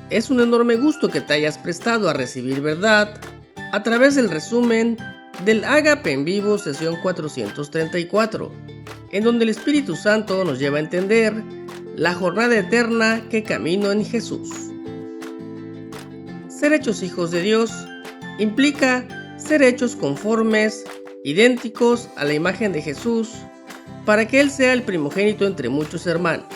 Es un enorme gusto que te hayas prestado a recibir verdad a través del resumen del Ágape en Vivo sesión 434, en donde el Espíritu Santo nos lleva a entender la jornada eterna que camino en Jesús. Ser hechos hijos de Dios implica ser hechos conformes, idénticos a la imagen de Jesús, para que Él sea el primogénito entre muchos hermanos.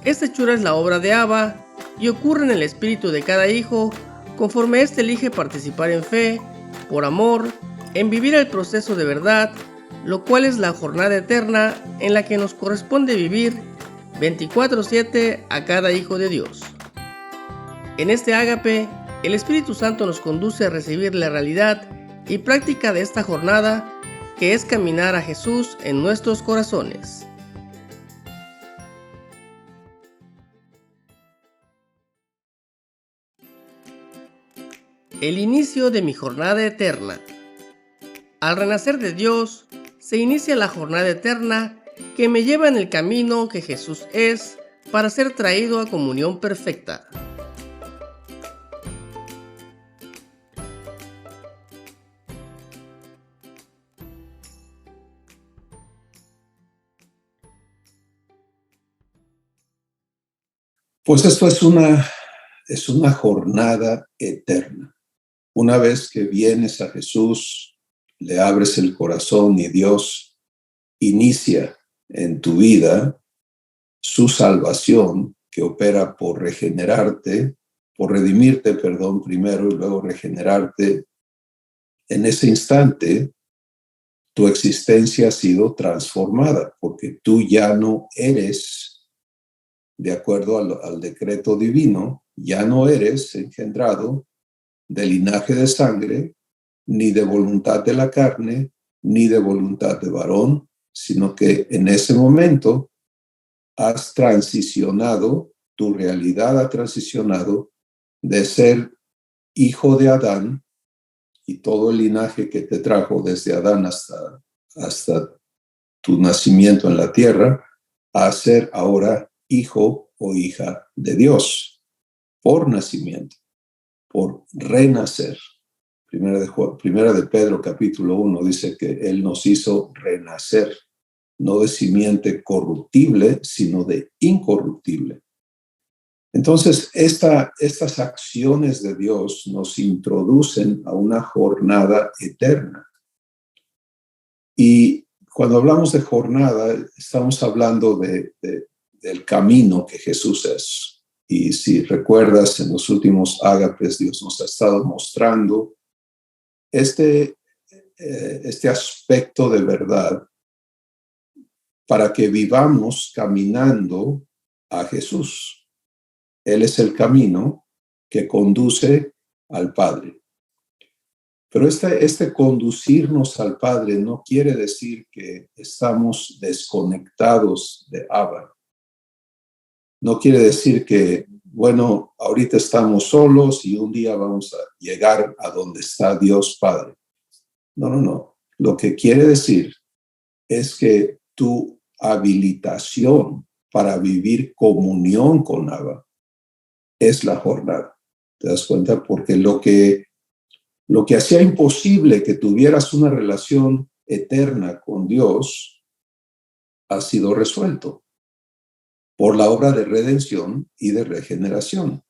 Esta hechura es la obra de Abba y ocurre en el espíritu de cada hijo conforme éste elige participar en fe, por amor, en vivir el proceso de verdad, lo cual es la jornada eterna en la que nos corresponde vivir 24/7 a cada hijo de Dios. En este ágape, el Espíritu Santo nos conduce a recibir la realidad y práctica de esta jornada, que es caminar a Jesús en nuestros corazones. El inicio de mi jornada eterna. Al renacer de Dios, se inicia la jornada eterna que me lleva en el camino que Jesús es para ser traído a comunión perfecta. Pues esto es una jornada eterna. Una vez que vienes a Jesús, le abres el corazón y Dios inicia en tu vida su salvación, que opera por regenerarte, por redimirte, primero, y luego regenerarte. En ese instante, tu existencia ha sido transformada, porque tú ya no eres, de acuerdo al decreto divino, ya no eres engendrado de linaje de sangre, ni de voluntad de la carne, ni de voluntad de varón, sino que en ese momento has transicionado, tu realidad ha transicionado de ser hijo de Adán y todo el linaje que te trajo desde Adán hasta tu nacimiento en la tierra, a ser ahora hijo o hija de Dios, por nacimiento, por renacer. Primera de Pedro, capítulo 1, dice que Él nos hizo renacer, no de simiente corruptible, sino de incorruptible. Entonces, estas acciones de Dios nos introducen a una jornada eterna. Y cuando hablamos de jornada, estamos hablando del camino que Jesús es. Y si recuerdas, en los últimos ágapes, Dios nos ha estado mostrando este aspecto de verdad para que vivamos caminando a Jesús. Él es el camino que conduce al Padre. Pero este conducirnos al Padre no quiere decir que estamos desconectados de Abba. No quiere decir que, bueno, ahorita estamos solos y un día vamos a llegar a donde está Dios Padre. No. Lo que quiere decir es que tu habilitación para vivir comunión con Abba es la jornada. ¿Te das cuenta? Porque lo que hacía imposible que tuvieras una relación eterna con Dios ha sido resuelto por la obra de redención y de regeneración.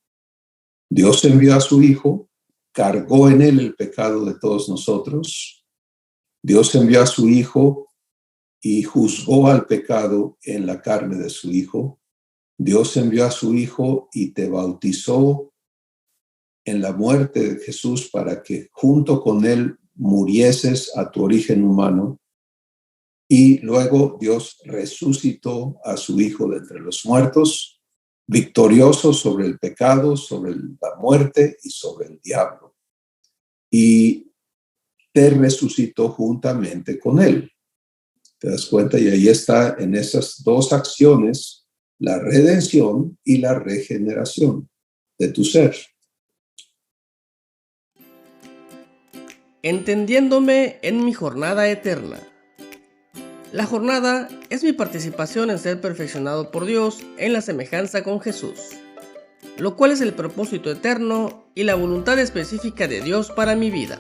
Dios envió a su Hijo, cargó en él el pecado de todos nosotros. Dios envió a su Hijo y juzgó al pecado en la carne de su Hijo. Dios envió a su Hijo y te bautizó en la muerte de Jesús para que junto con él murieses a tu origen humano. Y luego Dios resucitó a su Hijo de entre los muertos, victorioso sobre el pecado, sobre la muerte y sobre el diablo. Y te resucitó juntamente con él. ¿Te das cuenta? Y ahí está, en esas dos acciones, la redención y la regeneración de tu ser. Entendiéndome en mi jornada eterna. La jornada es mi participación en ser perfeccionado por Dios en la semejanza con Jesús. lo cual es el propósito eterno y la voluntad específica de Dios para mi vida.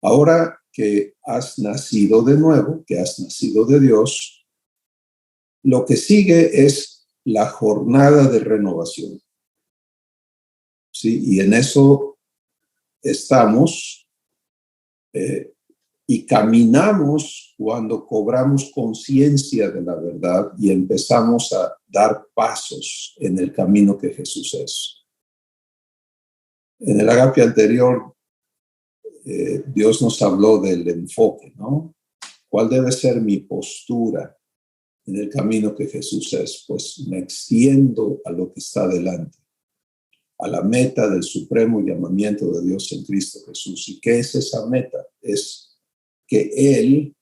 Ahora que has nacido de nuevo, que has nacido de Dios, lo que sigue es la jornada de renovación. ¿Sí? Y en eso estamos y caminamos cuando cobramos conciencia de la verdad y empezamos a dar pasos en el camino que Jesús es. En el agape anterior, Dios nos habló del enfoque, ¿no? ¿Cuál debe ser mi postura en el camino que Jesús es? Pues me extiendo a lo que está delante, a la meta del supremo llamamiento de Dios en Cristo Jesús. ¿Y qué es esa meta? Es que Él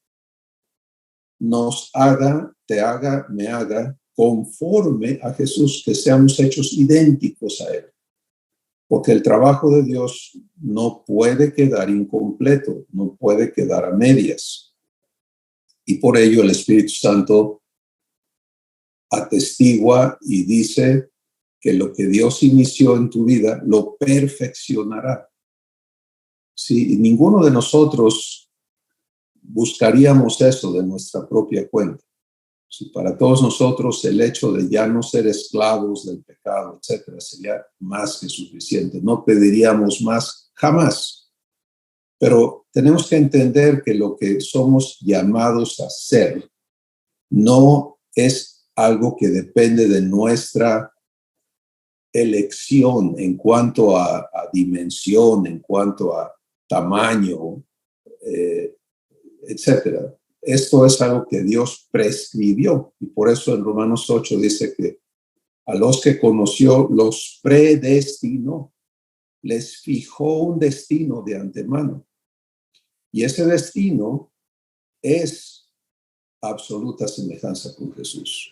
nos haga, te haga, me haga conforme a Jesús, que seamos hechos idénticos a Él. Porque el trabajo de Dios no puede quedar incompleto, no puede quedar a medias. Y por ello el Espíritu Santo atestigua y dice que lo que Dios inició en tu vida lo perfeccionará. Sí, y ninguno de nosotros buscaríamos eso de nuestra propia cuenta. Sí, para todos nosotros el hecho de ya no ser esclavos del pecado, etcétera, sería más que suficiente. No pediríamos más jamás. Pero tenemos que entender que lo que somos llamados a ser no es algo que depende de nuestra elección en cuanto a dimensión, en cuanto a tamaño, etcétera. Esto es algo que Dios prescribió y por eso en Romanos 8 dice que a los que conoció los predestinó, les fijó un destino de antemano y ese destino es absoluta semejanza con Jesús,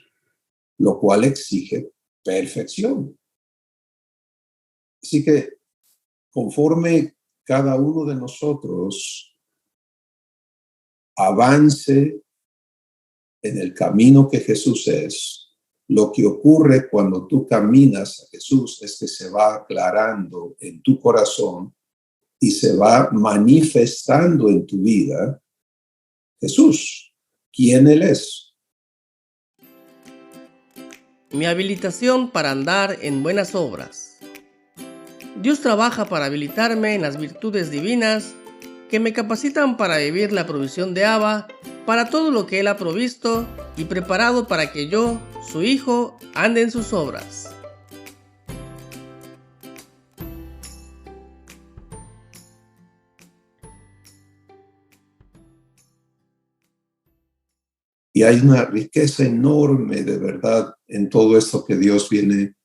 lo cual exige perfección. Así que conforme cada uno de nosotros avance en el camino que Jesús es, lo que ocurre cuando tú caminas a Jesús es que se va aclarando en tu corazón y se va manifestando en tu vida Jesús, quién Él es. Mi habilitación para andar en buenas obras. Dios trabaja para habilitarme en las virtudes divinas que me capacitan para vivir la provisión de Abba, para todo lo que Él ha provisto y preparado para que yo, su hijo, ande en sus obras. Y hay una riqueza enorme de verdad en todo esto que Dios viene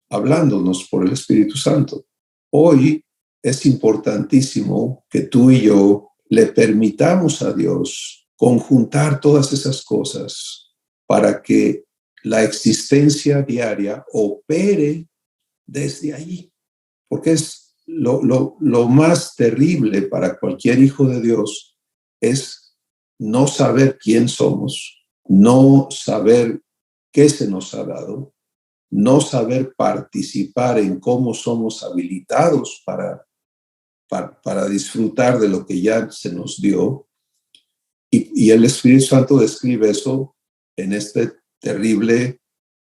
hablándonos por el Espíritu Santo. Hoy es importantísimo que tú y yo le permitamos a Dios conjuntar todas esas cosas para que la existencia diaria opere desde allí. Porque es lo más terrible para cualquier hijo de Dios es no saber quién somos, no saber qué se nos ha dado, no saber participar en cómo somos habilitados para disfrutar de lo que ya se nos dio. Y el Espíritu Santo describe eso en esta terrible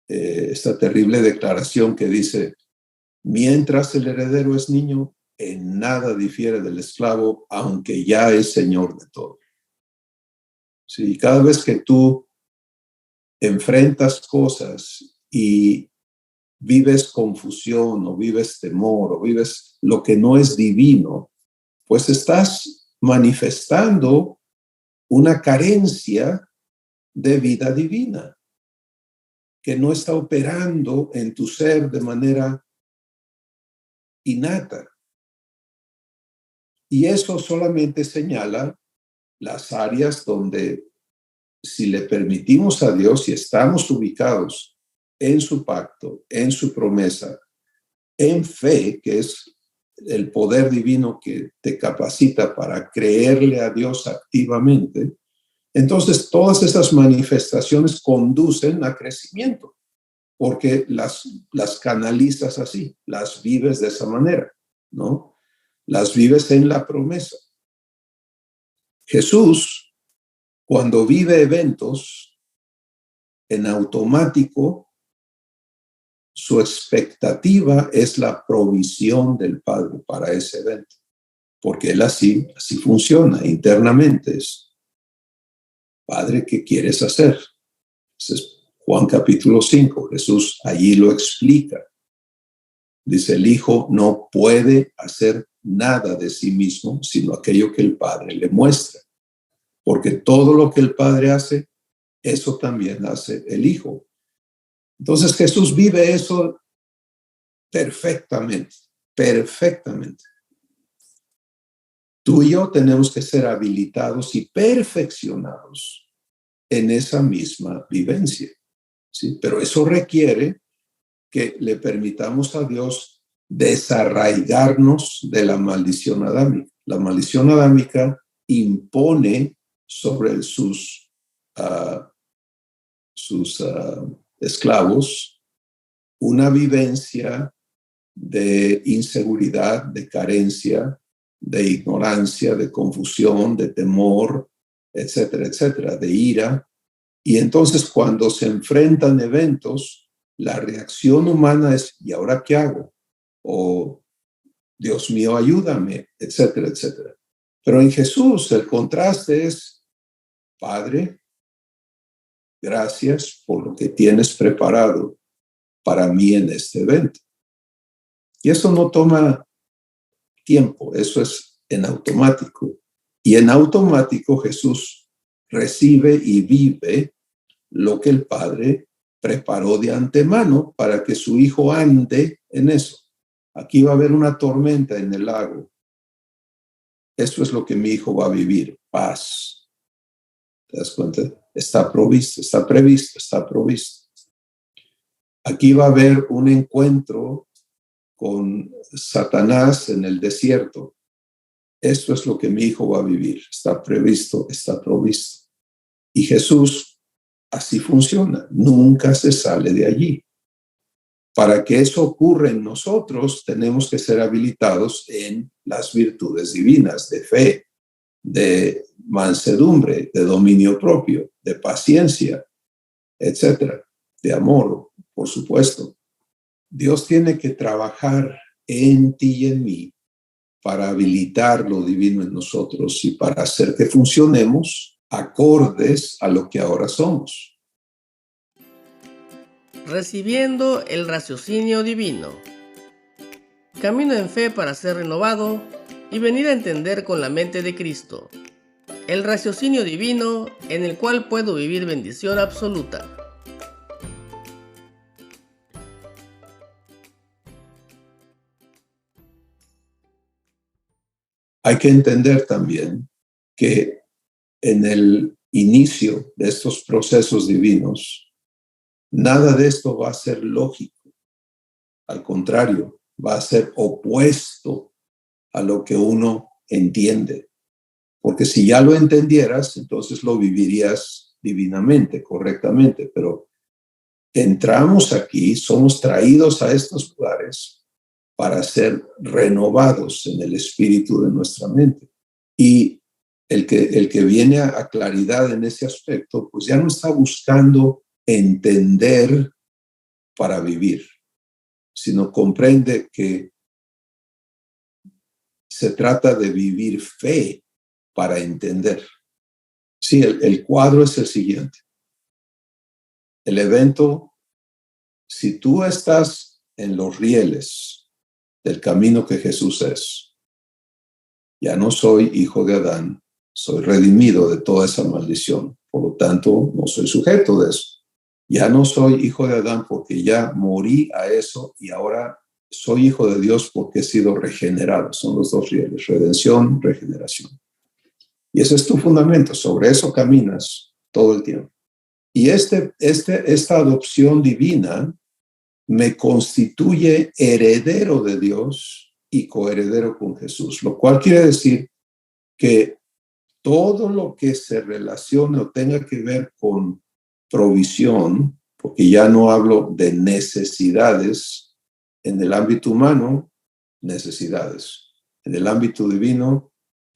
declaración que dice, mientras el heredero es niño, en nada difiere del esclavo, aunque ya es señor de todo. Sí, cada vez que tú enfrentas cosas y vives confusión o vives temor o vives lo que no es divino, pues estás manifestando una carencia de vida divina que no está operando en tu ser de manera innata. Y eso solamente señala las áreas donde si le permitimos a Dios, si estamos ubicados en su pacto, en su promesa, en fe, que es el poder divino que te capacita para creerle a Dios activamente, entonces todas esas manifestaciones conducen a crecimiento, porque las canalizas así, las vives de esa manera, ¿no? Las vives en la promesa. Jesús, cuando vive eventos, en automático, su expectativa es la provisión del Padre para ese evento, porque él así funciona internamente. Es, Padre, ¿qué quieres hacer? Ese es Juan capítulo 5. Jesús allí lo explica. Dice, el Hijo no puede hacer nada de sí mismo, sino aquello que el Padre le muestra, porque todo lo que el Padre hace, eso también hace el Hijo. Entonces Jesús vive eso perfectamente, perfectamente. Tú y yo tenemos que ser habilitados y perfeccionados en esa misma vivencia, ¿sí? Pero eso requiere que le permitamos a Dios desarraigarnos de la maldición adámica. La maldición adámica impone sobre sus esclavos una vivencia de inseguridad, de carencia, de ignorancia, de confusión, de temor, etcétera, etcétera, de ira. Y entonces cuando se enfrentan eventos, la reacción humana es, ¿y ahora qué hago? O, Dios mío, ayúdame, etcétera, etcétera. Pero en Jesús el contraste es, Padre, gracias por lo que tienes preparado para mí en este evento. Y eso no toma tiempo, eso es en automático. Y en automático Jesús recibe y vive lo que el Padre preparó de antemano para que su Hijo ande en eso. Aquí va a haber una tormenta en el lago. Eso es lo que mi hijo va a vivir, paz. ¿Te das cuenta? Está provisto, está previsto, está provisto. Aquí va a haber un encuentro con Satanás en el desierto. Esto es lo que mi hijo va a vivir. Está previsto, está provisto. Y Jesús así funciona. Nunca se sale de allí. Para que eso ocurra en nosotros, tenemos que ser habilitados en las virtudes divinas de fe, de mansedumbre, de dominio propio, de paciencia, etcétera, de amor, por supuesto. Dios tiene que trabajar en ti y en mí para habilitar lo divino en nosotros y para hacer que funcionemos acordes a lo que ahora somos. Recibiendo el raciocinio divino. Camino en fe para ser renovado y venir a entender con la mente de Cristo. El raciocinio divino en el cual puedo vivir bendición absoluta. Hay que entender también que en el inicio de estos procesos divinos, nada de esto va a ser lógico. Al contrario, va a ser opuesto a lo que uno entiende. Porque si ya lo entendieras, entonces lo vivirías divinamente, correctamente. Pero entramos aquí, somos traídos a estos lugares para ser renovados en el espíritu de nuestra mente. Y el que viene a claridad en ese aspecto, pues ya no está buscando entender para vivir, sino comprende que se trata de vivir fe para entender. Sí, el cuadro es el siguiente. El evento, si tú estás en los rieles del camino que Jesús es, ya no soy hijo de Adán, soy redimido de toda esa maldición. Por lo tanto, no soy sujeto de eso. Ya no soy hijo de Adán porque ya morí a eso y ahora soy hijo de Dios porque he sido regenerado. Son los dos rieles, redención, regeneración. Y ese es tu fundamento, sobre eso caminas todo el tiempo. Y esta adopción divina me constituye heredero de Dios y coheredero con Jesús, lo cual quiere decir que todo lo que se relacione o tenga que ver con provisión, porque ya no hablo de necesidades en el ámbito humano, necesidades. En el ámbito divino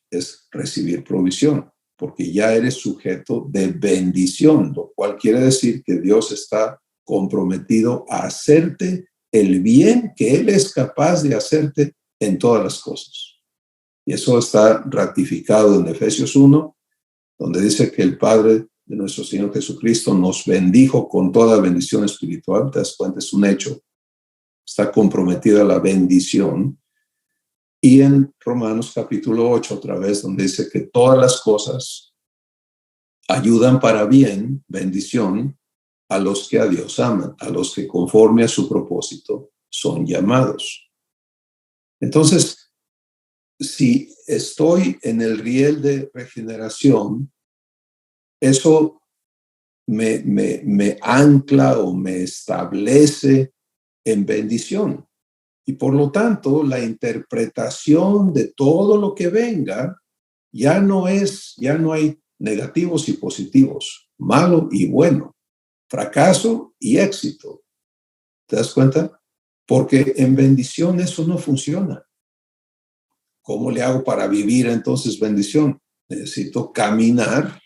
es recibir provisión, porque ya eres sujeto de bendición, lo cual quiere decir que Dios está comprometido a hacerte el bien que Él es capaz de hacerte en todas las cosas. Y eso está ratificado en Efesios 1, donde dice que el Padre de nuestro Señor Jesucristo nos bendijo con toda bendición espiritual. Te das cuenta, es un hecho. Está comprometida la bendición. Y en Romanos capítulo 8, otra vez, donde dice que todas las cosas ayudan para bien, bendición, a los que a Dios aman, a los que conforme a su propósito son llamados. Entonces, si estoy en el riel de regeneración, eso me ancla o me establece en bendición. Y por lo tanto, la interpretación de todo lo que venga ya no hay negativos y positivos, malo y bueno, fracaso y éxito. ¿Te das cuenta? Porque en bendición eso no funciona. ¿Cómo le hago para vivir entonces bendición? Necesito caminar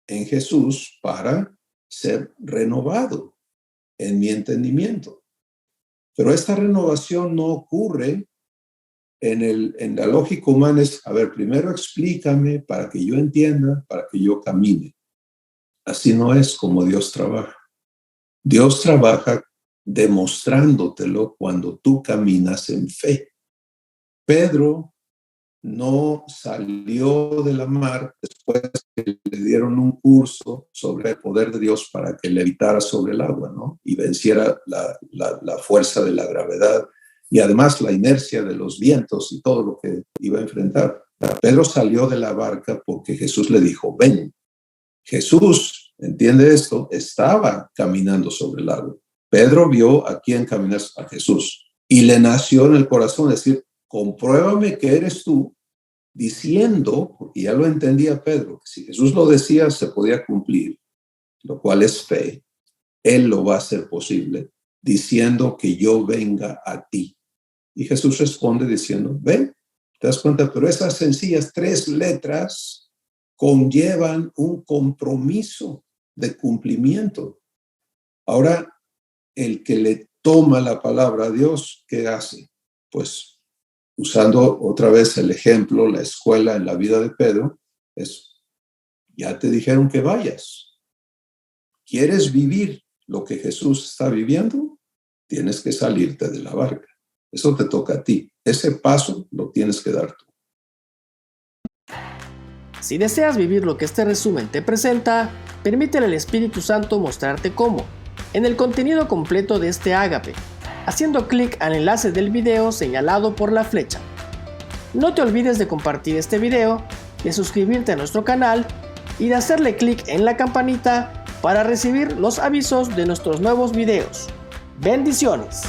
en Jesús para ser renovado en mi entendimiento. Pero esta renovación no ocurre en la lógica humana. A ver, primero explícame para que yo entienda, para que yo camine. Así no es como Dios trabaja. Dios trabaja demostrándotelo cuando tú caminas en fe. Pedro no salió de la mar después que le dieron un curso sobre el poder de Dios para que levitara sobre el agua, ¿no? Y venciera la fuerza de la gravedad y además la inercia de los vientos y todo lo que iba a enfrentar. Pedro salió de la barca porque Jesús le dijo, ven. Jesús, entiende esto, estaba caminando sobre el agua. Pedro vio a quién caminar, a Jesús, y le nació en el corazón decir, compruébame que eres tú, diciendo, porque ya lo entendía Pedro, que si Jesús lo decía se podía cumplir, lo cual es fe. Él lo va a hacer posible, diciendo que yo venga a ti. Y Jesús responde diciendo, ven, ¿te das cuenta? Pero esas sencillas 3 letras conllevan un compromiso de cumplimiento. Ahora, el que le toma la palabra a Dios, ¿qué hace? Pues usando otra vez el ejemplo, la escuela en la vida de Pedro, es, ya te dijeron que vayas. ¿Quieres vivir lo que Jesús está viviendo? Tienes que salirte de la barca. Eso te toca a ti. Ese paso lo tienes que dar tú. Si deseas vivir lo que este resumen te presenta, permítele al Espíritu Santo mostrarte cómo, en el contenido completo de este ágape, haciendo clic al enlace del video señalado por la flecha. No te olvides de compartir este video, de suscribirte a nuestro canal y de hacerle clic en la campanita para recibir los avisos de nuestros nuevos videos. ¡Bendiciones!